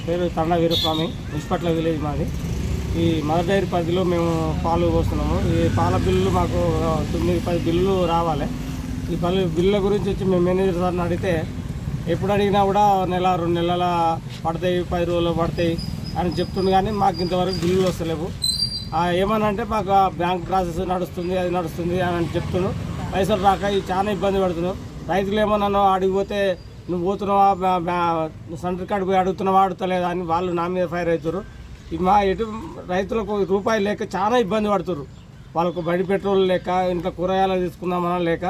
పేరు తండా వీరస్వామి, మున్సిపట్ల విలేజ్ మాది. ఈ మదర్ డైరీ పరిధిలో మేము పాలు పోస్తున్నాము. ఈ పాల బిల్లులు మాకు 9-10 బిల్లులు రావాలి. ఈ బిల్లుల గురించి వచ్చి మేము మేనేజర్ సార్ని అడిగితే ఎప్పుడు అడిగినా కూడా నెల 2 నెలల పడతాయి, 10 రోజులు పడతాయి అని చెప్తుంది. కానీ మాకు ఇంతవరకు బిల్లులు వస్తలేవు. ఏమనంటే మాకు బ్యాంక్ ప్రాసెస్ నడుస్తుంది, అది నడుస్తుంది అని చెప్తున్నాను. పైసలు రాక చాలా ఇబ్బంది పడుతున్నాం. రైతులు ఏమో నన్ను అడిగిపోతే నువ్వు పోతున్నావా, సెంటర్ కార్డు పోయి అడుగుతున్నావా, అడుగుతలేదా అని వాళ్ళు నా మీద ఫైర్ అవుతారు. మా రైతులకు రూపాయలు లేక చాలా ఇబ్బంది పడుతున్నారు. వాళ్ళకు బడి పెట్రోల్ లేక, ఇంట్లో కూరగాయలు తీసుకుందామన్నా లేక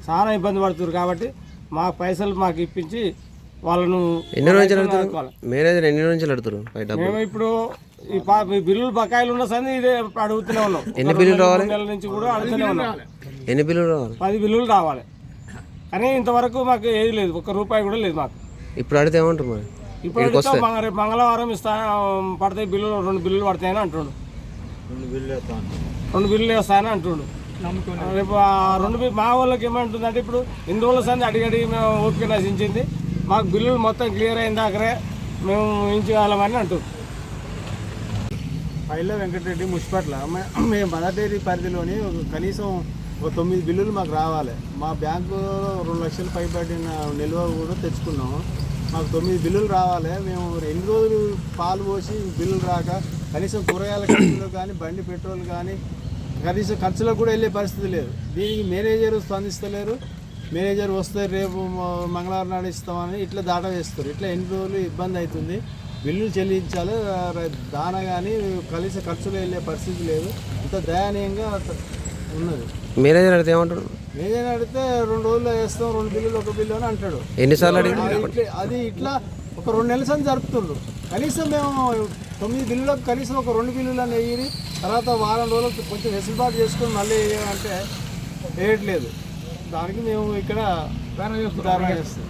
చాలా ఇబ్బంది పడుతున్నారు. కాబట్టి మా పైసలు మాకు ఇప్పించి వాళ్ళను మేనేజర్ ఎన్ని నుంచి అడుగుతారు? మేము ఇప్పుడు ఈ బిల్లులు బకాయిలు ఉన్న సంది ఇదే అడుగుతూనే ఉన్నాం. ఎన్ని బిల్లులు రావాలి? నెలల నుంచి కూడా అడుగుతూనే ఉన్నాం. ఎన్ని బిల్లులు రావాలి? 10 బిల్లులు రావాలి. కానీ ఇంతవరకు మాకు ఏది లేదు, 1 రూపాయి కూడా లేదు మాకు. ఇప్పుడు అడిగితే ఏమంటారు మరి? ఇప్పుడు రేపు మంగళవారం పడతాయి బిల్లులు, 2 బిల్లులు పడతాయని అంటుండు. 2 బిల్లులు వేస్తాయని అంటుండు. రేపు 2 మా వాళ్ళకి ఏమంటుందంటే ఇప్పుడు ఇన్ని రోజుల సంది అడిగి మేము ఓపిక నశించింది, మాకు బిల్లులు మొత్తం క్లియర్ అయిన దాకరే మేము ఉంచగలమని అంటుంది. పైల వెంకటరెడ్డి, మున్సిపట్ల. మేము మదర్ డైరీ పరిధిలోని కనీసం 9 బిల్లులు మాకు రావాలి. మా బ్యాంకు 2 లక్షలు పైబడిన నిల్వ కూడా తెచ్చుకున్నాము. మాకు 9 బిల్లులు రావాలి. మేము ఎన్ని రోజులు పాలు పోసి బిల్లులు రాక కనీసం కూరగాయల ఖర్చులు కానీ, బండి పెట్రోల్ కానీ, కనీసం ఖర్చులకు కూడా వెళ్ళే పరిస్థితి లేదు. దీనికి మేనేజర్ స్పందిస్తలేరు. మేనేజర్ వస్తే రేపు మంగళవారం నాడు ఇస్తామని ఇట్లా దాట వేస్తారు. ఇట్లా ఎన్ని రోజులు ఇబ్బంది అవుతుంది. బిల్లులు చెల్లించాలి. దానా కానీ కలిసి ఖర్చులు వెళ్ళే పరిస్థితి లేదు. ఇంత దయనీయంగా ఉన్నది. మేనేజర్ అడిగితే ఏమంటాడు? మేనేజర్ అడిగితే 2 రోజుల్లో వేస్తాం, 2 బిల్లులు 1 బిల్లు అని అంటాడు. ఎన్నిసార్లు అడిగి అది ఇట్లా ఒక 2 నెలల సంది జరుపుతుండ్రు. కనీసం మేము 9 బిల్లులకు కనీసం ఒక 2 బిల్లులు అని వేయి, తర్వాత వారం రోజులకు కొంచెం వెసులుబాటు చేసుకొని మళ్ళీ వేయమంటే వేయట్లేదు. దానికి మేము ఇక్కడ ధారణ చేస్తాం.